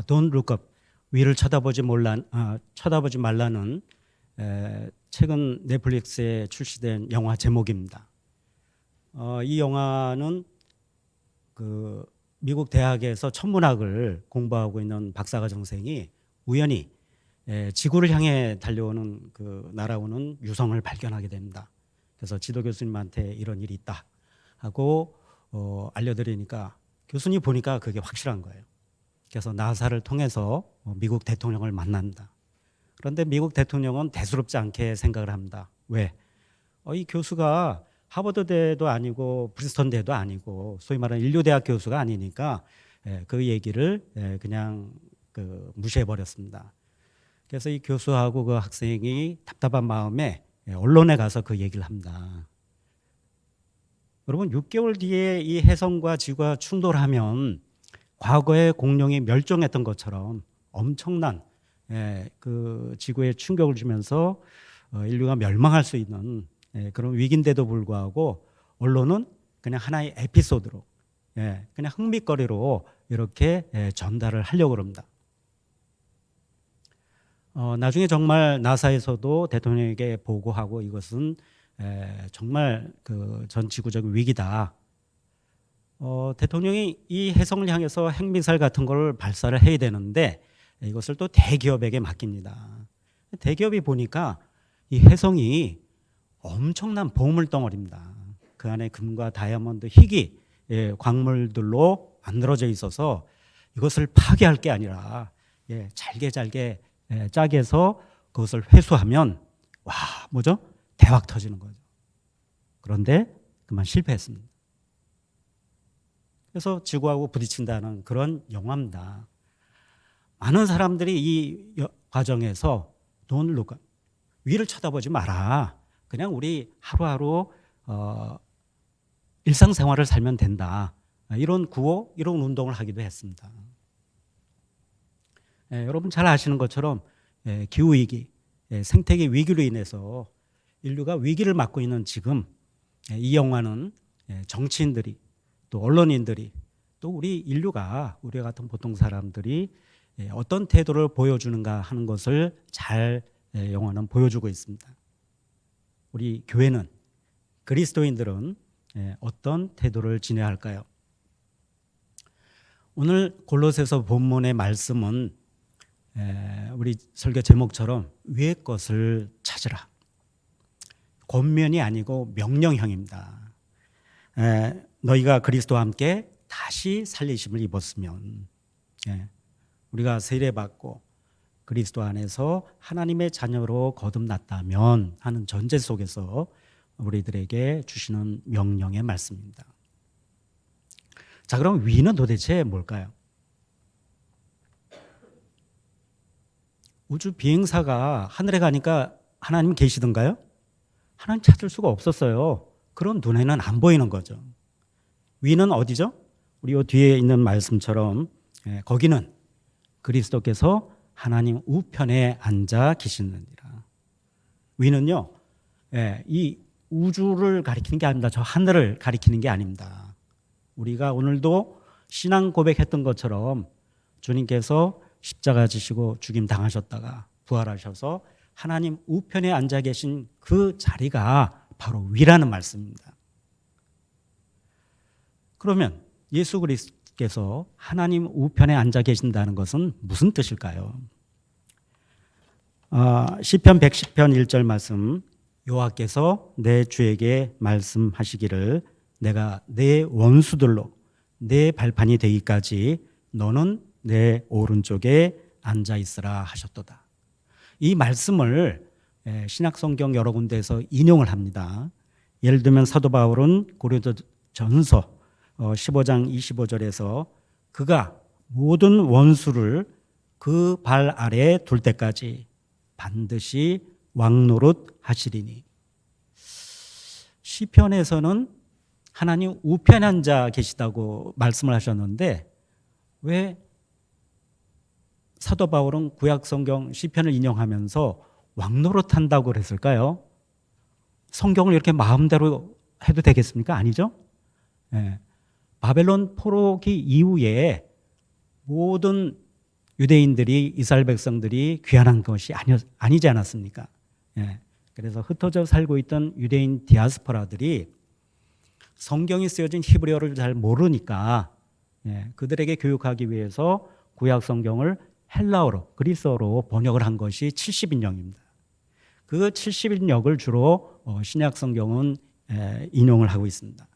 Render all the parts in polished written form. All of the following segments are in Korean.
Don't look up, 위를 쳐다보지 말라는 최근 넷플릭스에 출시된 영화 제목입니다. 이 영화는 그 미국 대학에서 천문학을 공부하고 있는 박사과정생이 우연히 지구를 향해 달려오는 날아오는 유성을 발견하게 됩니다. 그래서 지도 교수님한테 이런 일이 있다 하고 알려드리니까 교수님 보니까 그게 확실한 거예요. 그래서 나사를 통해서 미국 대통령을 만납니다. 그런데 미국 대통령은 대수롭지 않게 생각을 합니다. 왜? 이 교수가 하버드대도 아니고 프린스턴대도 아니고 소위 말하는 인류대학 교수가 아니니까 그 얘기를 그냥 무시해버렸습니다. 그래서 이 교수하고 그 학생이 답답한 마음에 언론에 가서 그 얘기를 합니다. 여러분, 6개월 뒤에 이 혜성과 지구가 충돌하면 과거에 공룡이 멸종했던 것처럼 엄청난 그 지구에 충격을 주면서 인류가 멸망할 수 있는 그런 위기인데도 불구하고 언론은 그냥 하나의 에피소드로 그냥 흥미거리로 이렇게 전달을 하려고 합니다. 나중에 정말 나사에서도 대통령에게 보고하고 이것은 정말 전 지구적 위기다. 대통령이 이 혜성을 향해서 핵미사일 같은 걸 발사를 해야 되는데 이것을 또 대기업에게 맡깁니다. 대기업이 보니까 이 혜성이 엄청난 보물덩어리입니다. 그 안에 금과 다이아몬드, 희귀 광물들로 만들어져 있어서 이것을 파괴할 게 아니라 잘게 짜게 해서 그것을 회수하면 뭐죠? 대박 터지는 거죠. 그런데 그만 실패했습니다. 그래서 지구하고 부딪힌다는 그런 영화입니다. 많은 사람들이 이 과정에서 Don't look up, 위를 쳐다보지 마라. 그냥 우리 하루하루 일상생활을 살면 된다. 이런 구호, 이런 운동을 하기도 했습니다. 여러분 잘 아시는 것처럼 기후위기, 생태계 위기로 인해서 인류가 위기를 맞고 있는 지금 이 영화는 정치인들이 또 언론인들이 또 우리 인류가 우리 같은 보통 사람들이 어떤 태도를 보여주는가 하는 것을 잘 영화는 보여주고 있습니다. 우리 교회는, 그리스도인들은 어떤 태도를 지내야 할까요? 오늘 골로새서 본문의 말씀은 우리 설교 제목처럼 위의 것을 찾으라. 권면이 아니고 명령형입니다. 너희가 그리스도와 함께 다시 살리심을 입었으면, 우리가 세례받고 그리스도 안에서 하나님의 자녀로 거듭났다면 하는 전제 속에서 우리들에게 주시는 명령의 말씀입니다. 자, 그럼 위는 도대체 뭘까요? 우주 비행사가 하늘에 가니까 하나님 계시던가요? 하나님 찾을 수가 없었어요. 그런 눈에는 안 보이는 거죠. 위는 어디죠? 우리 요 뒤에 있는 말씀처럼 거기는 그리스도께서 하나님 우편에 앉아 계시느니라. 위는요, 이 우주를 가리키는 게 아닙니다. 저 하늘을 가리키는 게 아닙니다. 우리가 오늘도 신앙 고백했던 것처럼 주님께서 십자가 지시고 죽임 당하셨다가 부활하셔서 하나님 우편에 앉아 계신 그 자리가 바로 위라는 말씀입니다. 그러면 예수 그리스도께서 하나님 우편에 앉아 계신다는 것은 무슨 뜻일까요? 시편 110편 1절 말씀, 여호와께서 내 주에게 말씀하시기를 내가 내 원수들로 내 발판이 되기까지 너는 내 오른쪽에 앉아 있으라 하셨도다. 이 말씀을 신약성경 여러 군데에서 인용을 합니다. 예를 들면 사도 바울은 고린도전서 15장 25절에서 그가 모든 원수를 그 발 아래에 둘 때까지 반드시 왕노릇 하시리니. 시편에서는 하나님 우편에 앉아 계시다고 말씀을 하셨는데 왜 사도 바울은 구약성경 시편을 인용하면서 왕노릇한다고 그랬을까요? 성경을 이렇게 마음대로 해도 되겠습니까? 아니죠? 바벨론 포로기 이후에 모든 유대인들이 이스라엘 백성들이 귀환한 것이 아니지 않았습니까? 예. 그래서 흩어져 살고 있던 유대인 디아스포라들이 성경이 쓰여진 히브리어를 잘 모르니까 그들에게 교육하기 위해서 구약 성경을 헬라어로 그리스어로 번역을 한 것이 70인역입니다. 그 70인역을 주로 신약 성경은 인용을 하고 있습니다.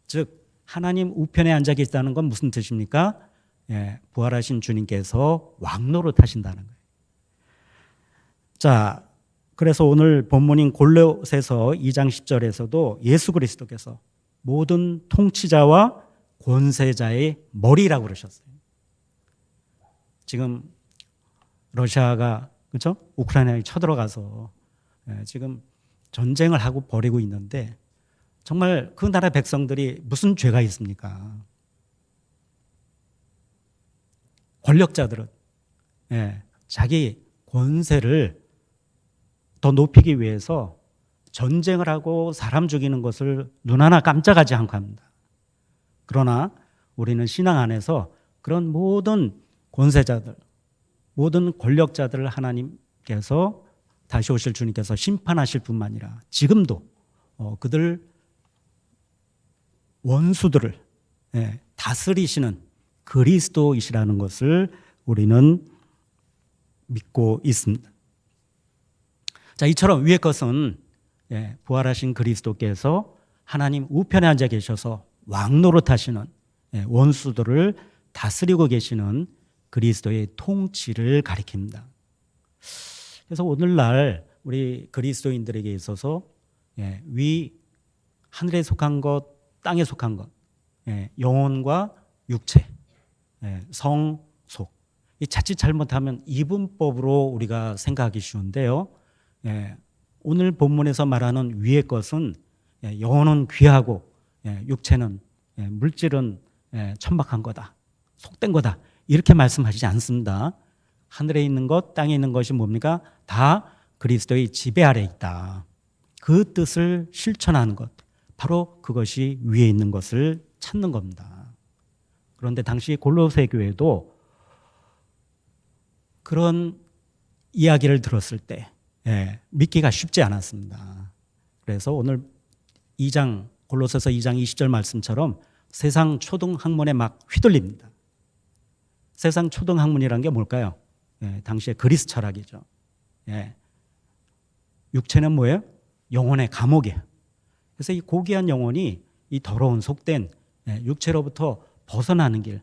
즉 하나님 우편에 앉아 계시다는 건 무슨 뜻입니까? 부활하신 주님께서 왕노릇하신다는 거예요. 자, 그래서 오늘 본문인 골로새서 2장 10절에서도 예수 그리스도께서 모든 통치자와 권세자의 머리라고 그러셨어요. 지금 러시아가 그렇죠? 우크라이나에 쳐들어가서 지금 전쟁을 하고 벌이고 있는데 정말 그 나라 백성들이 무슨 죄가 있습니까? 권력자들은 자기 권세를 더 높이기 위해서 전쟁을 하고 사람 죽이는 것을 눈 하나 깜짝하지 않고 합니다. 그러나 우리는 신앙 안에서 그런 모든 권세자들, 모든 권력자들을 하나님께서 다시 오실 주님께서 심판하실 뿐만 아니라 지금도 그들 원수들을 다스리시는 그리스도이시라는 것을 우리는 믿고 있습니다. 자, 이처럼 위의 것은 부활하신 그리스도께서 하나님 우편에 앉아 계셔서 왕노릇하시는 원수들을 다스리고 계시는 그리스도의 통치를 가리킵니다. 그래서 오늘날 우리 그리스도인들에게 있어서 위 하늘에 속한 것, 땅에 속한 것, 영혼과 육체, 성, 속. 이 자칫 잘못하면 이분법으로 우리가 생각하기 쉬운데요. 오늘 본문에서 말하는 위의 것은 영혼은 귀하고 육체는 물질은 천박한 거다, 속된 거다 이렇게 말씀하시지 않습니다. 하늘에 있는 것, 땅에 있는 것이 뭡니까? 다 그리스도의 지배 아래 있다. 그 뜻을 실천하는 것, 바로 그것이 위에 있는 것을 찾는 겁니다. 그런데 당시 골로새 교회도 그런 이야기를 들었을 때 믿기가 쉽지 않았습니다. 그래서 오늘 골로새서 2장 20절 말씀처럼 세상 초등학문에 막 휘둘립니다. 세상 초등학문이란 게 뭘까요? 당시에 그리스 철학이죠. 육체는 뭐예요? 영혼의 감옥이에요. 그래서 이 고귀한 영혼이 이 더러운 속된 육체로부터 벗어나는 길,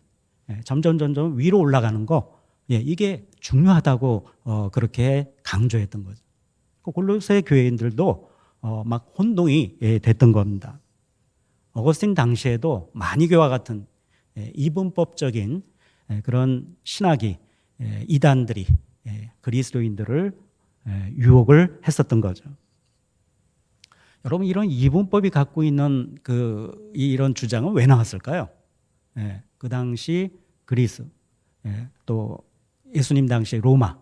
점점 위로 올라가는 거, 이게 중요하다고 그렇게 강조했던 거죠. 골로새 교회인들도 막 혼동이 됐던 겁니다. 어거스틴 당시에도 마니교와 같은 이분법적인 그런 신학이 이단들이 그리스도인들을 유혹을 했었던 거죠. 여러분, 이런 이분법이 갖고 있는 이런 주장은 왜 나왔을까요? 그 당시 그리스, 또 예수님 당시 로마,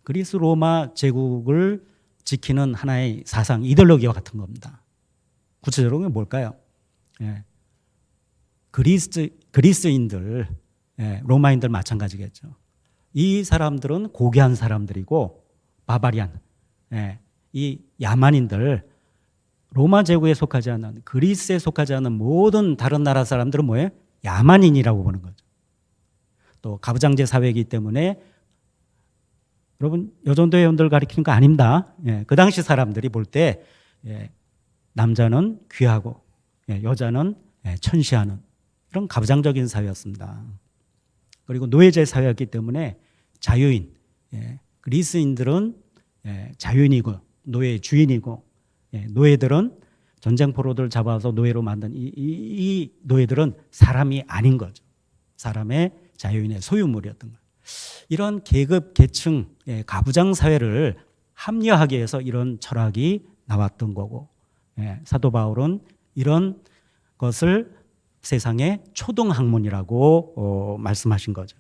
그리스 로마 제국을 지키는 하나의 사상, 이데올로기와 같은 겁니다. 구체적으로 뭘까요? 그리스인들, 로마인들 마찬가지겠죠. 이 사람들은 고귀한 사람들이고 바바리안, 이 야만인들, 로마 제국에 속하지 않는, 그리스에 속하지 않는 모든 다른 나라 사람들은 뭐예요? 야만인이라고 보는 거죠. 또 가부장제 사회이기 때문에 여러분 여전도 회원들 가리키는 거 아닙니다. 그 당시 사람들이 볼 때 남자는 귀하고 여자는 천시하는 이런 가부장적인 사회였습니다. 그리고 노예제 사회였기 때문에 자유인, 그리스인들은 자유인이고 노예의 주인이고 노예들은 전쟁포로들 잡아서 노예로 만든 이 노예들은 사람이 아닌 거죠. 사람의 자유인의 소유물이었던 거예요. 이런 계급, 계층, 가부장 사회를 합리화하기 위해서 이런 철학이 나왔던 거고, 사도 바울은 이런 것을 세상의 초등학문이라고 말씀하신 거죠.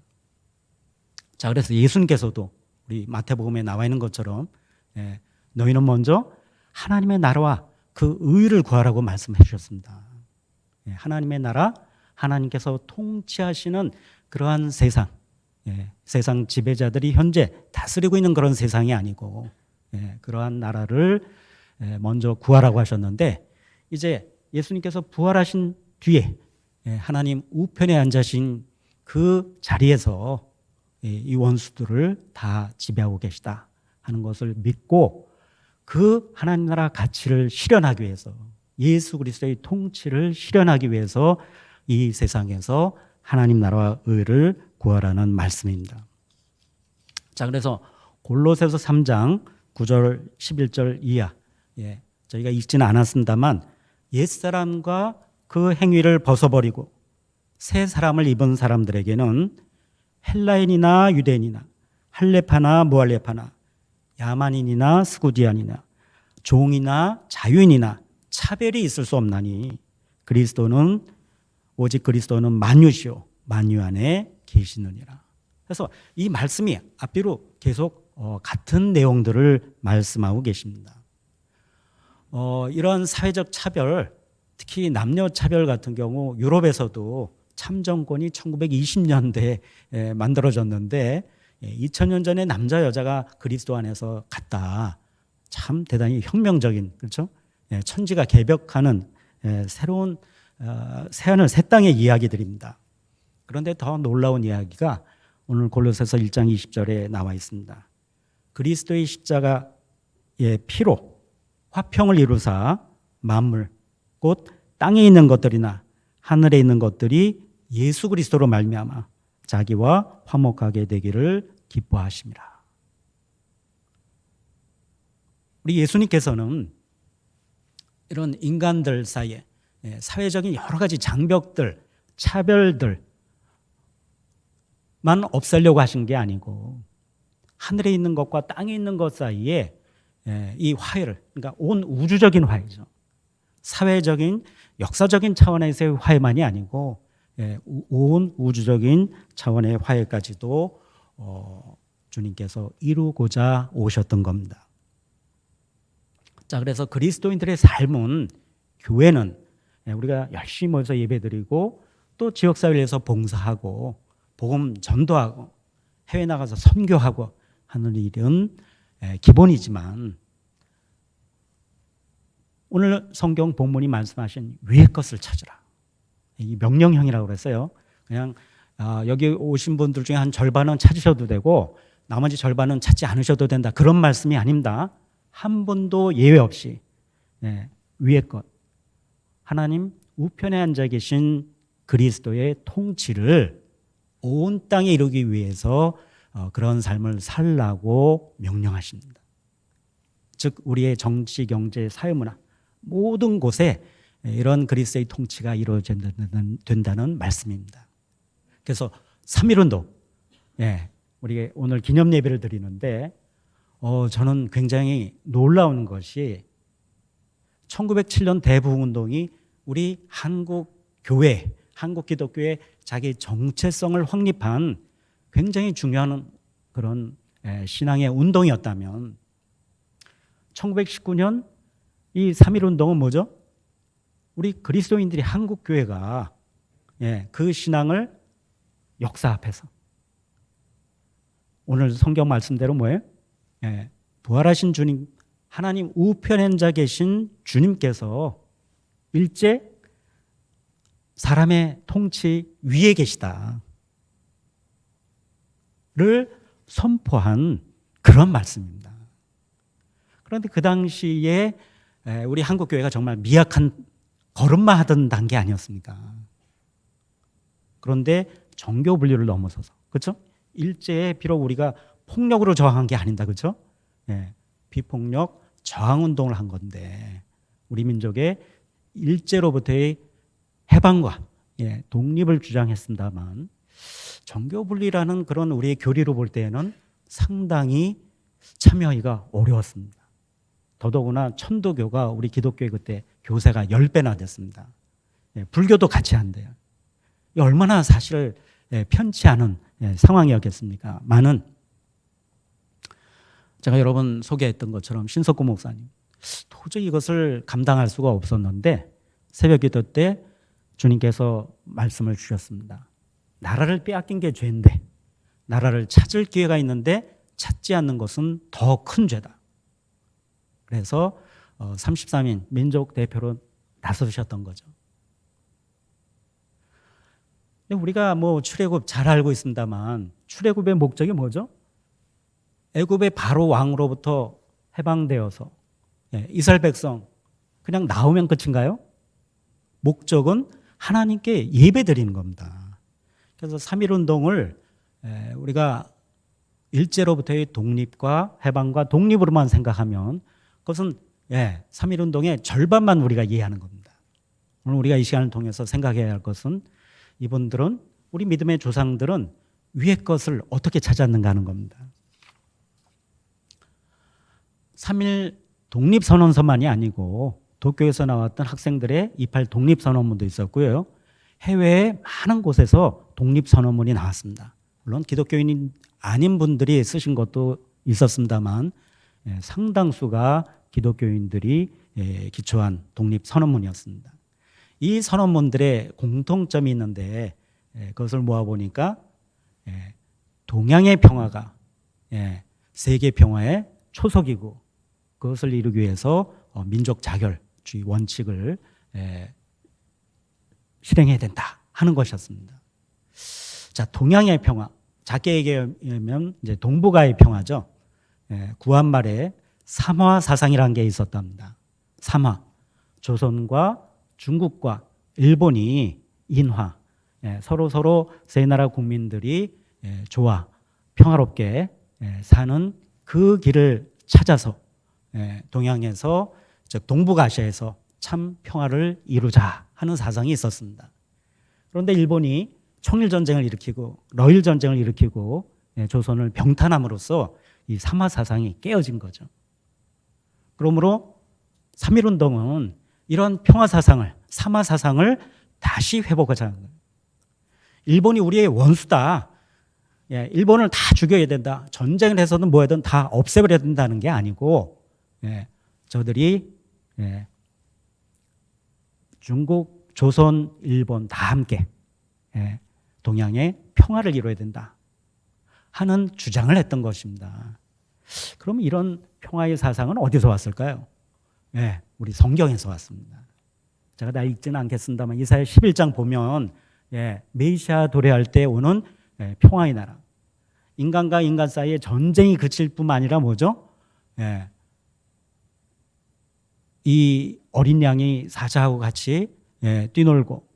자, 그래서 예수님께서도 우리 마태복음에 나와 있는 것처럼 너희는 먼저 하나님의 나라와 그 의를 구하라고 말씀해 주셨습니다. 하나님의 나라, 하나님께서 통치하시는 그러한 세상, 세상 지배자들이 현재 다스리고 있는 그런 세상이 아니고 그러한 나라를 먼저 구하라고 하셨는데, 이제 예수님께서 부활하신 뒤에 하나님 우편에 앉으신 그 자리에서 이 원수들을 다 지배하고 계시다 하는 것을 믿고, 그 하나님 나라 가치를 실현하기 위해서, 예수 그리스도의 통치를 실현하기 위해서 이 세상에서 하나님 나라와 의를 구하라는 말씀입니다. 자, 그래서 골로새서 3장 9절 11절 이하, 저희가 읽지는 않았습니다만, 옛사람과 그 행위를 벗어버리고 새 사람을 입은 사람들에게는 헬라인이나 유대인이나 할레파나 무할레파나 야만인이나 스구디안이나 종이나 자유인이나 차별이 있을 수 없나니 오직 그리스도는 만유시요 만유 안에 계시느니라. 그래서 이 말씀이 앞뒤로 계속 같은 내용들을 말씀하고 계십니다. 이런 사회적 차별, 특히 남녀 차별 같은 경우 유럽에서도 참정권이 1920년대에 만들어졌는데 2000년 전에 남자 여자가 그리스도 안에서 같다. 참 대단히 혁명적인, 그렇죠? 천지가 개벽하는 새로운 새하늘 새 땅의 이야기들입니다. 그런데 더 놀라운 이야기가 오늘 골로새서 1장 20절에 나와 있습니다. 그리스도의 십자가의 피로 화평을 이루사 만물 곧 땅에 있는 것들이나 하늘에 있는 것들이 예수 그리스도로 말미암아 자기와 화목하게 되기를 기뻐하심이라. 우리 예수님께서는 이런 인간들 사이에 사회적인 여러 가지 장벽들, 차별들만 없애려고 하신 게 아니고, 하늘에 있는 것과 땅에 있는 것 사이에 이 화해를, 그러니까 온 우주적인 화해죠. 사회적인, 역사적인 차원에서의 화해만이 아니고 온 우주적인 차원의 화해까지도 주님께서 이루고자 오셨던 겁니다. 자, 그래서 그리스도인들의 삶은, 교회는 우리가 열심히 모여서 예배드리고 또 지역사회에서 봉사하고 복음 전도하고 해외 나가서 선교하고 하는 일은 기본이지만, 오늘 성경 본문이 말씀하신 위의 것을 찾으라, 이 명령형이라고 그랬어요. 그냥 여기 오신 분들 중에 한 절반은 찾으셔도 되고 나머지 절반은 찾지 않으셔도 된다, 그런 말씀이 아닙니다. 한 분도 예외 없이 위의 것, 하나님 우편에 앉아 계신 그리스도의 통치를 온 땅에 이루기 위해서 그런 삶을 살라고 명령하십니다. 즉 우리의 정치, 경제, 사회문화 모든 곳에 이런 그리스도의 통치가 이루어진다는 말씀입니다. 그래서 3.1운동, 우리 오늘 기념 예배를 드리는데 저는 굉장히 놀라운 것이 1907년 대부흥운동이 우리 한국 교회, 한국 기독교의 자기 정체성을 확립한 굉장히 중요한 그런 신앙의 운동이었다면, 1919년 이 3.1운동은 뭐죠? 우리 그리스도인들이, 한국 교회가 그 신앙을 역사 앞에서, 오늘 성경 말씀대로 뭐예요? 부활하신 주님, 하나님 우편에 앉아 계신 주님께서 일제 사람의 통치 위에 계시다를 선포한 그런 말씀입니다. 그런데 그 당시에 우리 한국 교회가 정말 미약한 걸음마 하던 단계 아니었습니까? 그런데 정교 분류를 넘어서서, 그렇죠? 일제에 비록 우리가 폭력으로 저항한 게 아니다, 그렇죠? 비폭력 저항 운동을 한 건데, 우리 민족의 일제로부터의 해방과 독립을 주장했습니다만, 정교 분리라는 그런 우리의 교리로 볼 때에는 상당히 참여하기가 어려웠습니다. 더더구나 천도교가 우리 기독교의 그때 교세가 10배나 됐습니다. 불교도 같이 한대요. 얼마나 사실 편치 않은 상황이었겠습니까? 많은, 제가 여러분 소개했던 것처럼 신석구 목사님, 도저히 이것을 감당할 수가 없었는데 새벽 기도 때 주님께서 말씀을 주셨습니다. 나라를 빼앗긴 게 죄인데 나라를 찾을 기회가 있는데 찾지 않는 것은 더 큰 죄다. 그래서 33인 민족 대표로 나서셨던 거죠. 우리가 뭐 출애굽 잘 알고 있습니다만 출애굽의 목적이 뭐죠? 애굽의 바로 왕으로부터 해방되어서 이스라엘 백성 그냥 나오면 끝인가요? 목적은 하나님께 예배드리는 겁니다. 그래서 3.1운동을 우리가 일제로부터의 독립과 해방과 독립으로만 생각하면 그것은 3.1운동의 절반만 우리가 이해하는 겁니다. 오늘 우리가 이 시간을 통해서 생각해야 할 것은 이분들은 우리 믿음의 조상들은 위의 것을 어떻게 찾았는가 하는 겁니다. 3.1 독립선언서만이 아니고 도쿄에서 나왔던 학생들의 2.8 독립선언문도 있었고요. 해외의 많은 곳에서 독립선언문이 나왔습니다. 물론 기독교인이 아닌 분들이 쓰신 것도 있었습니다만 상당수가 기독교인들이 기초한 독립선언문이었습니다. 이 선언문들의 공통점이 있는데 그것을 모아보니까 동양의 평화가 세계 평화의 초석이고 그것을 이루기 위해서 민족 자결주의 원칙을 실행해야 된다 하는 것이었습니다. 자, 동양의 평화, 작게 얘기하면 이제 동북아의 평화죠. 구한말에 삼화 사상이라는 게 있었답니다. 삼화, 조선과 중국과 일본이 인화, 서로 세 나라 국민들이 좋아 평화롭게 사는 그 길을 찾아서 동양에서 즉 동북아시아에서 참 평화를 이루자 하는 사상이 있었습니다. 그런데 일본이 청일전쟁을 일으키고 러일전쟁을 일으키고 조선을 병탄함으로써 이 삼화 사상이 깨어진 거죠. 그러므로 3.1운동은 이런 평화 사상을, 삼화 사상을 다시 회복하자는 거예요. 일본이 우리의 원수다. 일본을 다 죽여야 된다. 전쟁을 해서든 뭐하든 다 없애버려야 된다는 게 아니고 저들이 중국, 조선, 일본 다 함께 동양의 평화를 이루어야 된다 하는 주장을 했던 것입니다. 그럼 이런 평화의 사상은 어디서 왔을까요? 우리 성경에서 왔습니다. 제가 다 읽지는 않겠습니다만 이사야 11장 보면 메시아 도래할 때 오는 평화의 나라, 인간과 인간 사이에 전쟁이 그칠 뿐만 아니라 뭐죠? 이 어린 양이 사자하고 같이 뛰놀고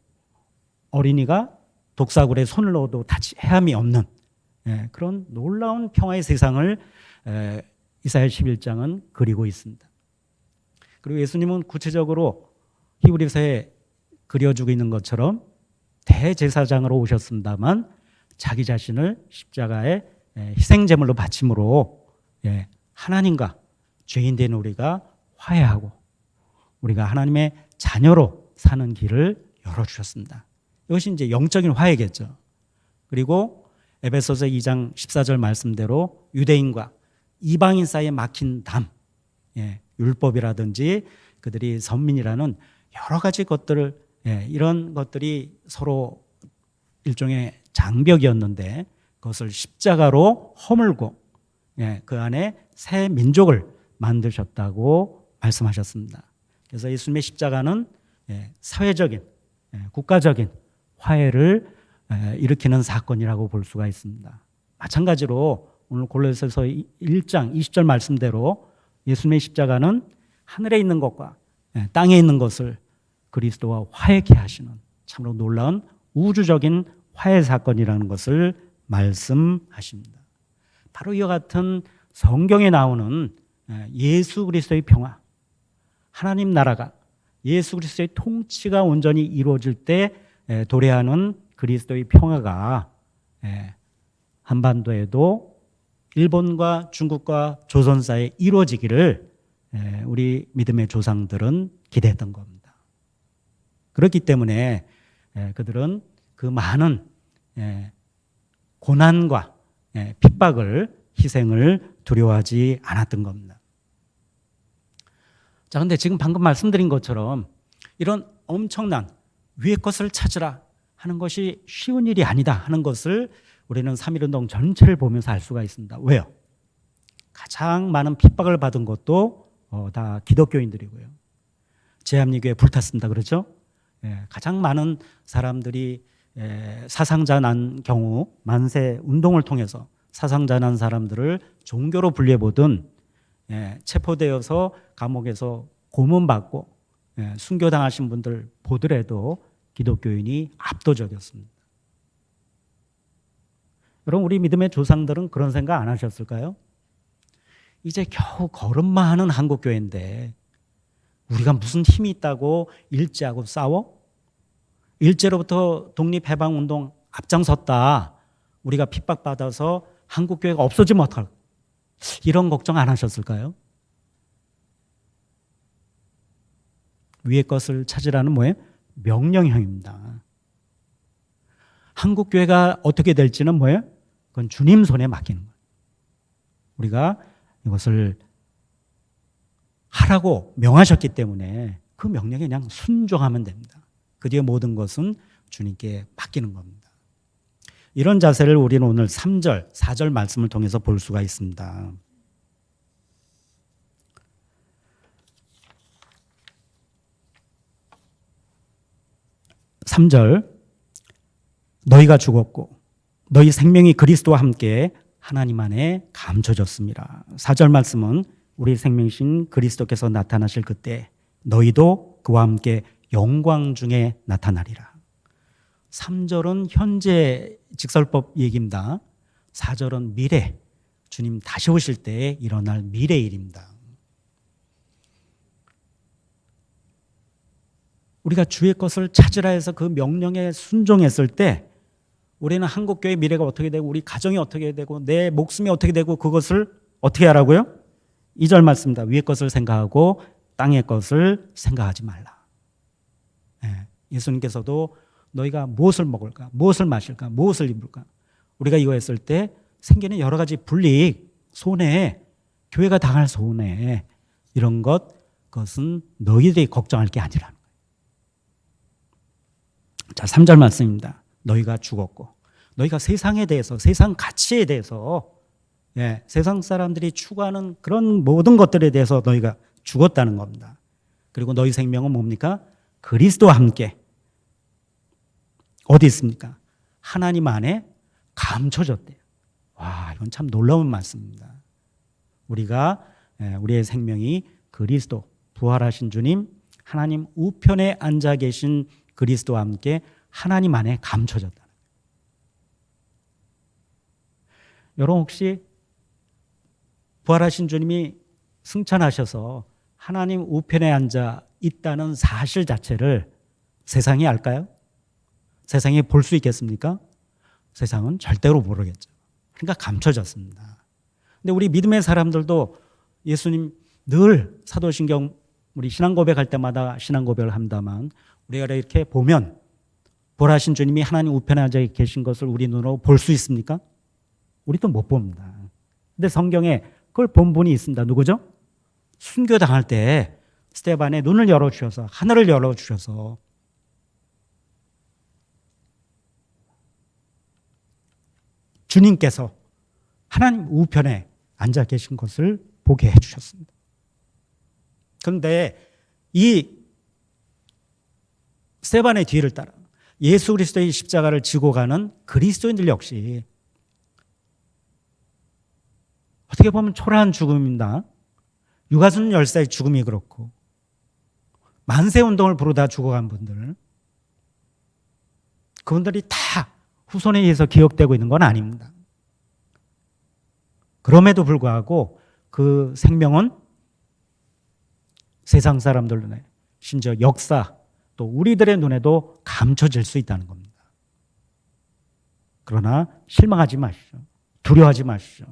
어린이가 독사굴에 손을 넣어도 해함이 없는 그런 놀라운 평화의 세상을 이사야 11장은 그리고 있습니다. 그리고 예수님은 구체적으로 히브리서에 그려주고 있는 것처럼 대제사장으로 오셨습니다만 자기 자신을 십자가에 희생제물로 바침으로 하나님과 죄인된 우리가 화해하고 우리가 하나님의 자녀로 사는 길을 열어주셨습니다. 이것이 이제 영적인 화해겠죠. 그리고 에베소서 2장 14절 말씀대로 유대인과 이방인 사이에 막힌 담, 율법이라든지 그들이 선민이라는 여러 가지 것들을 이런 것들이 서로 일종의 장벽이었는데 그것을 십자가로 허물고 그 안에 새 민족을 만드셨다고 말씀하셨습니다. 그래서 예수님의 십자가는 사회적인, 국가적인 화해를 일으키는 사건이라고 볼 수가 있습니다. 마찬가지로 오늘 골로새서 1장 20절 말씀대로 예수님의 십자가는 하늘에 있는 것과 땅에 있는 것을 그리스도와 화해케 하시는 참으로 놀라운 우주적인 화해 사건이라는 것을 말씀하십니다. 바로 이와 같은 성경에 나오는 예수 그리스도의 평화, 하나님 나라가 예수 그리스도의 통치가 온전히 이루어질 때 도래하는 그리스도의 평화가 한반도에도 일본과 중국과 조선 사이에 이루어지기를 우리 믿음의 조상들은 기대했던 겁니다. 그렇기 때문에 그들은 그 많은 고난과 핍박을, 희생을 두려워하지 않았던 겁니다. 자, 근데 지금 방금 말씀드린 것처럼 이런 엄청난 위의 것을 찾으라 하는 것이 쉬운 일이 아니다 하는 것을 우리는 3.1운동 전체를 보면서 알 수가 있습니다. 왜요? 가장 많은 핍박을 받은 것도 다 기독교인들이고요. 제합리교회 불탔습니다. 그렇죠? 가장 많은 사람들이 사상자 난 경우 만세 운동을 통해서 사상자 난 사람들을 종교로 분류해보든 체포되어서 감옥에서 고문받고 순교당하신 분들 보더라도 기독교인이 압도적이었습니다. 여러분, 우리 믿음의 조상들은 그런 생각 안 하셨을까요? 이제 겨우 걸음마 하는 한국교회인데 우리가 무슨 힘이 있다고 일제하고 싸워? 일제로부터 독립해방운동 앞장섰다. 우리가 핍박받아서 한국교회가 없어지면 어떡할까? 이런 걱정 안 하셨을까요? 위의 것을 찾으라는 뭐예요? 명령형입니다. 한국교회가 어떻게 될지는 뭐예요? 그건 주님 손에 맡기는 거예요. 우리가 이것을 하라고 명하셨기 때문에 그 명령에 그냥 순종하면 됩니다. 그 뒤에 모든 것은 주님께 맡기는 겁니다. 이런 자세를 우리는 오늘 3절, 4절 말씀을 통해서 볼 수가 있습니다. 3절, 너희가 죽었고 너희 생명이 그리스도와 함께 하나님 안에 감춰졌습니다. 4절 말씀은 우리 생명신 그리스도께서 나타나실 그때 너희도 그와 함께 영광 중에 나타나리라. 3절은 현재 직설법 얘기입니다. 4절은 미래, 주님 다시 오실 때에 일어날 미래 일입니다. 우리가 주의 것을 찾으라 해서 그 명령에 순종했을 때 우리는 한국교회 미래가 어떻게 되고 우리 가정이 어떻게 되고 내 목숨이 어떻게 되고 그것을 어떻게 하라고요? 2절 말씀입니다. 위의 것을 생각하고 땅의 것을 생각하지 말라. 예수님께서도 너희가 무엇을 먹을까? 무엇을 마실까? 무엇을 입을까? 우리가 이거 했을 때 생기는 여러 가지 불이익, 손해, 교회가 당할 손해 이런 그것은 너희들이 걱정할 게 아니라는 거예요. 자, 3절 말씀입니다. 너희가 죽었고 너희가 세상에 대해서 세상 가치에 대해서 세상 사람들이 추구하는 그런 모든 것들에 대해서 너희가 죽었다는 겁니다. 그리고 너희 생명은 뭡니까? 그리스도와 함께 어디 있습니까? 하나님 안에 감춰졌대요. 와, 이건 참 놀라운 말씀입니다. 우리의 생명이 그리스도, 부활하신 주님, 하나님 우편에 앉아 계신 그리스도와 함께 하나님 안에 감춰졌다. 여러분 혹시 부활하신 주님이 승천하셔서 하나님 우편에 앉아 있다는 사실 자체를 세상이 알까요? 세상이 볼 수 있겠습니까? 세상은 절대로 모르겠죠. 그러니까 감춰졌습니다. 근데 우리 믿음의 사람들도 예수님 늘 사도신경 우리 신앙 고백할 때마다 신앙 고백을 합니다만 우리가 이렇게 보면 부활하신 주님이 하나님 우편에 앉아 계신 것을 우리 눈으로 볼 수 있습니까? 우리도 못 봅니다. 근데 성경에 그걸 본 분이 있습니다. 누구죠? 순교당할 때 스데반의 눈을 열어주셔서 하늘을 열어주셔서 주님께서 하나님 우편에 앉아 계신 것을 보게 해주셨습니다. 그런데 이 스데반의 뒤를 따라 예수 그리스도의 십자가를 지고 가는 그리스도인들 역시 어떻게 보면 초라한 죽음입니다. 유가순 열사의 죽음이 그렇고 만세운동을 부르다 죽어간 분들 그분들이 다 후손에 의해서 기억되고 있는 건 아닙니다. 그럼에도 불구하고 그 생명은 세상 사람들 눈에 심지어 역사 또 우리들의 눈에도 감춰질 수 있다는 겁니다. 그러나 실망하지 마시죠. 두려워하지 마시죠.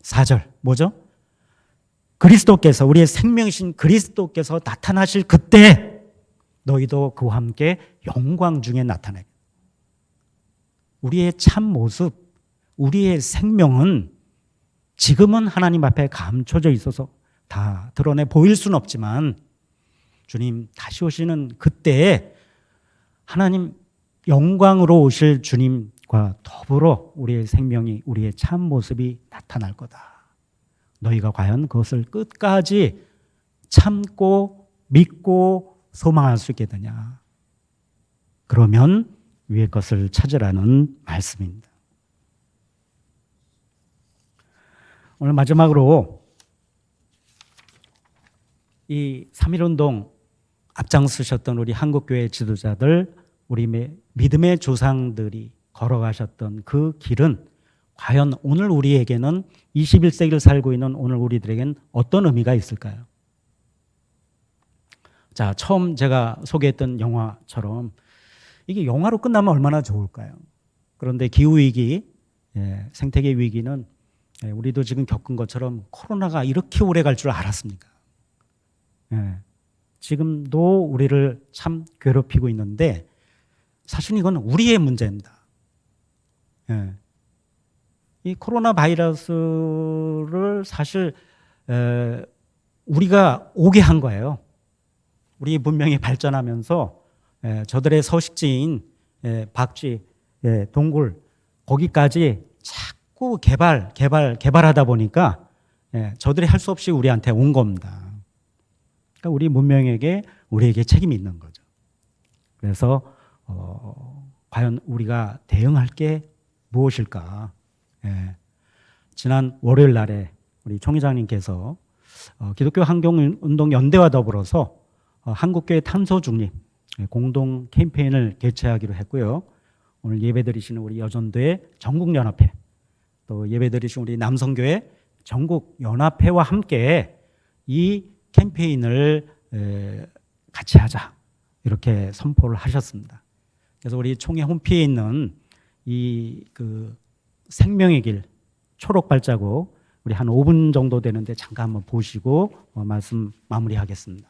4절 뭐죠? 그리스도께서 우리의 생명이신 그리스도께서 나타나실 그때 너희도 그와 함께 영광 중에 나타나게. 우리의 참 모습, 우리의 생명은 지금은 하나님 앞에 감춰져 있어서 다 드러내 보일 수는 없지만 주님 다시 오시는 그때에 하나님 영광으로 오실 주님 더불어 우리의 생명이, 우리의 참 모습이 나타날 거다. 너희가 과연 그것을 끝까지 참고 믿고 소망할 수 있게 되냐. 그러면 위의 것을 찾으라는 말씀입니다. 오늘 마지막으로 이 3.1운동 앞장서셨던 우리 한국교회 지도자들, 우리 믿음의 조상들이 걸어가셨던 그 길은 과연 오늘 우리에게는 21세기를 살고 있는 오늘 우리들에게는 어떤 의미가 있을까요? 자, 처음 제가 소개했던 영화처럼 이게 영화로 끝나면 얼마나 좋을까요? 그런데 기후위기, 생태계 위기는 우리도 지금 겪은 것처럼 코로나가 이렇게 오래 갈 줄 알았습니까? 지금도 우리를 참 괴롭히고 있는데 사실 이건 우리의 문제입니다. 이 코로나 바이러스를 사실 우리가 오게 한 거예요. 우리 문명이 발전하면서 저들의 서식지인 박쥐, 동굴 거기까지 자꾸 개발하다 보니까 저들이 할 수 없이 우리한테 온 겁니다. 그러니까 우리 문명에게 우리에게 책임이 있는 거죠. 그래서 과연 우리가 대응할 게 무엇일까? 지난 월요일 날에 우리 총회장님께서 기독교 환경운동 연대와 더불어서 한국교회 탄소 중립 공동 캠페인을 개최하기로 했고요. 오늘 예배드리시는 우리 여전도회 전국연합회, 또 예배드리시는 우리 남성교회 전국연합회와 함께 이 캠페인을 같이 하자 이렇게 선포를 하셨습니다. 그래서 우리 총회 홈페이지에 있는 이 생명의 길 초록 발자국 우리 한 5분 정도 되는데 잠깐 한번 보시고 말씀 마무리하겠습니다.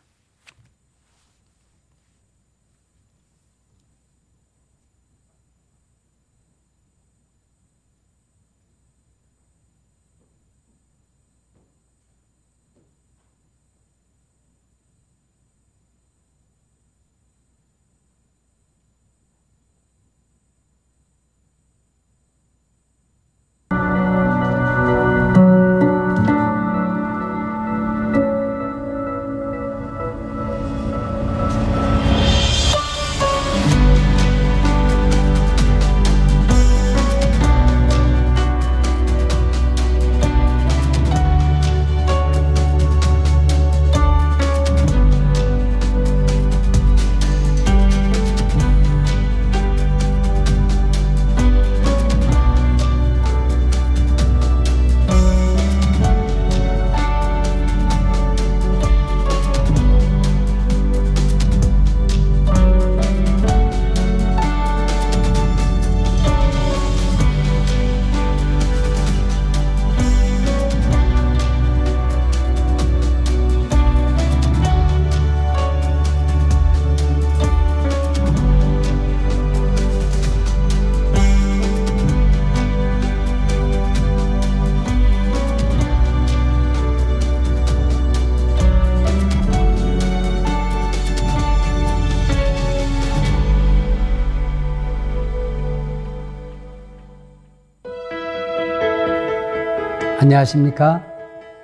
안녕하십니까?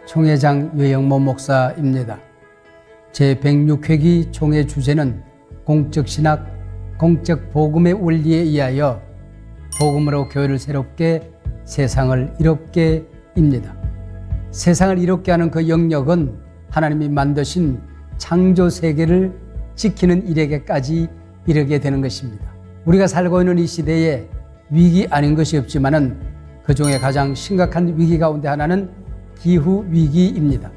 총회장 유영모 목사입니다. 제106회기 총회 주제는 공적 신학, 공적 복음의 원리에 의하여 복음으로 교회를 새롭게 세상을 이롭게입니다. 세상을 이롭게 하는 그 영역은 하나님이 만드신 창조 세계를 지키는 일에게까지 이르게 되는 것입니다. 우리가 살고 있는 이 시대에 위기 아닌 것이 없지만은 그 중에 가장 심각한 위기 가운데 하나는 기후위기입니다.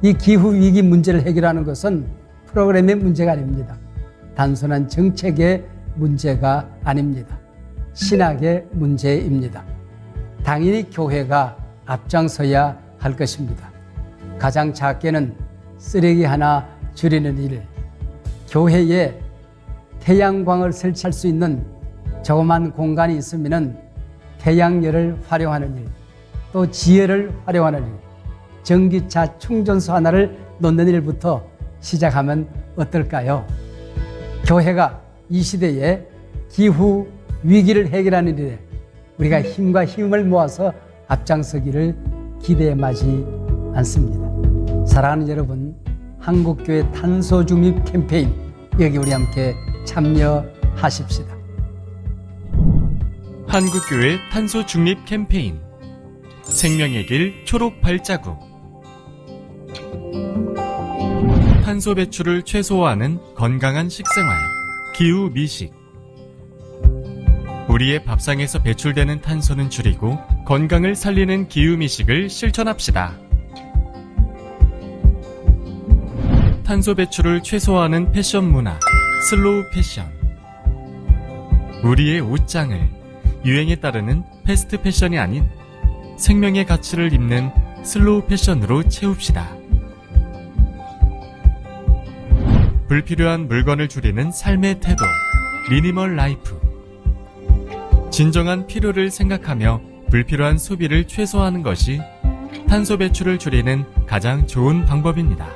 이 기후위기 문제를 해결하는 것은 프로그램의 문제가 아닙니다. 단순한 정책의 문제가 아닙니다. 신학의 문제입니다. 당연히 교회가 앞장서야 할 것입니다. 가장 작게는 쓰레기 하나 줄이는 일, 교회에 태양광을 설치할 수 있는 조그만 공간이 있으면 태양열을 활용하는 일, 또 지혜를 활용하는 일, 전기차 충전소 하나를 놓는 일부터 시작하면 어떨까요? 교회가 이 시대에 기후 위기를 해결하는 일에 우리가 힘과 힘을 모아서 앞장서기를 기대에 마지 않습니다. 사랑하는 여러분, 한국교회 탄소 중립 캠페인 여기 우리 함께 참여하십시다. 한국교회 탄소 중립 캠페인 생명의 길 초록 발자국. 탄소 배출을 최소화하는 건강한 식생활, 기후 미식. 우리의 밥상에서 배출되는 탄소는 줄이고 건강을 살리는 기후 미식을 실천합시다. 탄소 배출을 최소화하는 패션 문화, 슬로우 패션. 우리의 옷장을 유행에 따르는 패스트 패션이 아닌 생명의 가치를 입는 슬로우 패션으로 채웁시다. 불필요한 물건을 줄이는 삶의 태도, 미니멀 라이프. 진정한 필요를 생각하며 불필요한 소비를 최소화하는 것이 탄소 배출을 줄이는 가장 좋은 방법입니다.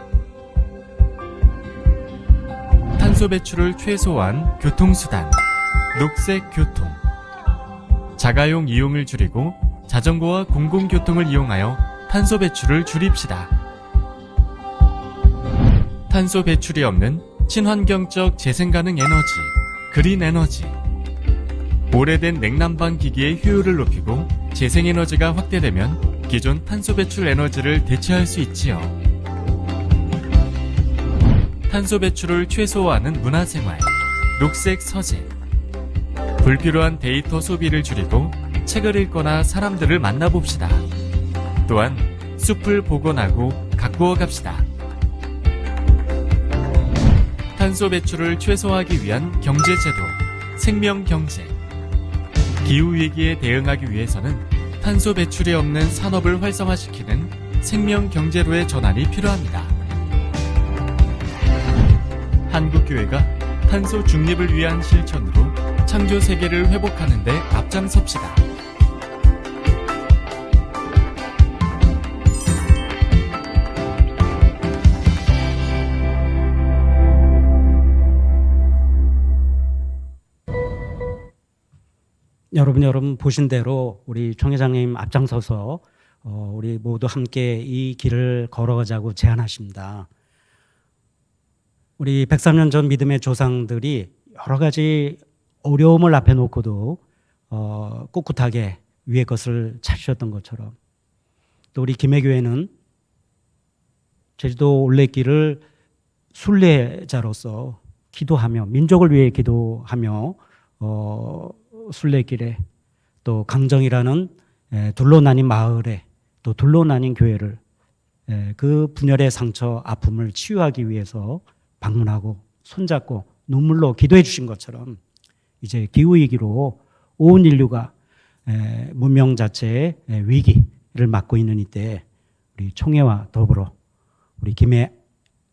탄소 배출을 최소화한 교통수단, 녹색 교통. 자가용 이용을 줄이고 자전거와 공공교통을 이용하여 탄소 배출을 줄입시다. 탄소 배출이 없는 친환경적 재생가능 에너지, 그린 에너지. 오래된 냉난방 기기의 효율을 높이고 재생에너지가 확대되면 기존 탄소 배출 에너지를 대체할 수 있지요. 탄소 배출을 최소화하는 문화생활, 녹색 서재. 불필요한 데이터 소비를 줄이고 책을 읽거나 사람들을 만나봅시다. 또한 숲을 복원하고 가꾸어 갑시다. 탄소 배출을 최소화하기 위한 경제제도, 생명경제. 기후위기에 대응하기 위해서는 탄소 배출이 없는 산업을 활성화시키는 생명경제로의 전환이 필요합니다. 한국교회가 탄소 중립을 위한 실천으로 창조 세계를 회복하는 데 앞장섭시다. 여러분 보신 대로 우리 총회장님 앞장서서 우리 모두 함께 이 길을 걸어가자고 제안하십니다. 우리 103년 전 믿음의 조상들이 여러 가지 어려움을 앞에 놓고도 꿋꿋하게 위의 것을 찾으셨던 것처럼 또 우리 김해교회는 제주도 올레길을 순례자로서 기도하며 민족을 위해 기도하며 순례길에 또 강정이라는 둘로 나뉜 마을에 또 둘로 나뉜 교회를 그 분열의 상처 아픔을 치유하기 위해서 방문하고 손잡고 눈물로 기도해 주신 것처럼 이제 기후위기로 온 인류가 문명 자체의 위기를 맞고 있는 이때 우리 총회와 더불어 우리 김해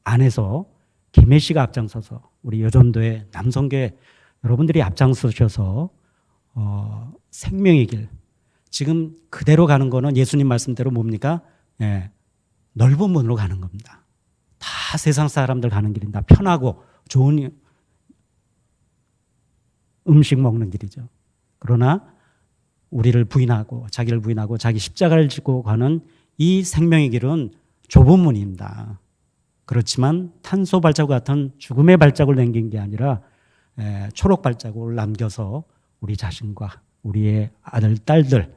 안에서 김해 씨가 앞장서서 우리 여전도의 남성교회 여러분들이 앞장서셔서 생명의 길 지금 그대로 가는 거는 예수님 말씀대로 뭡니까? 넓은 문으로 가는 겁니다. 다 세상 사람들 가는 길입니다. 편하고 좋은 음식 먹는 길이죠. 그러나 우리를 부인하고 자기를 부인하고 자기 십자가를 지고 가는 이 생명의 길은 좁은 문입니다. 그렇지만 탄소 발자국 같은 죽음의 발자국을 남긴 게 아니라 초록 발자국을 남겨서 우리 자신과 우리의 아들, 딸들,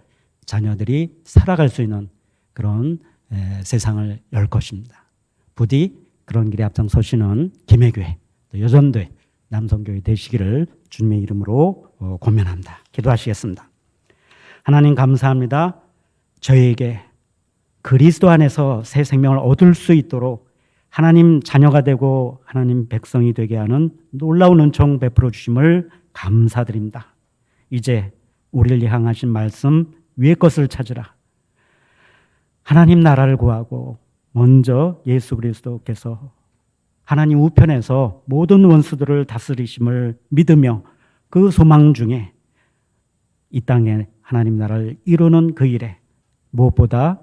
자녀들이 살아갈 수 있는 그런 세상을 열 것입니다. 부디 그런 길에 앞장서시는 김해교회, 여전도회, 남성교회 되시기를 주님의 이름으로 권면합니다. 기도하시겠습니다. 하나님 감사합니다. 저희에게 그리스도 안에서 새 생명을 얻을 수 있도록 하나님 자녀가 되고 하나님 백성이 되게 하는 놀라운 은총 베풀어 주심을 감사드립니다. 이제 우리를 향하신 말씀 위의 것을 찾으라. 하나님 나라를 구하고 먼저 예수 그리스도께서 하나님 우편에서 모든 원수들을 다스리심을 믿으며 그 소망 중에 이 땅에 하나님 나라를 이루는 그 일에 무엇보다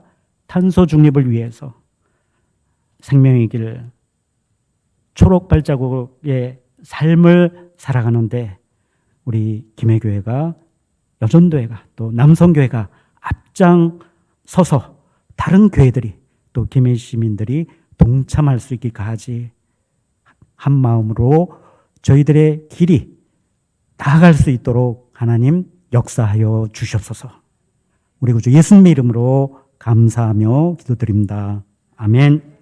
탄소 중립을 위해서 생명의 길 초록 발자국의 삶을 살아가는데 우리 김해교회가 여전도회가 또 남성교회가 앞장서서 다른 교회들이 또 김해 시민들이 동참할 수 있기까지 한 마음으로 저희들의 길이 나아갈 수 있도록 하나님 역사하여 주시옵소서. 우리 구주 예수님의 이름으로 감사하며 기도드립니다. 아멘.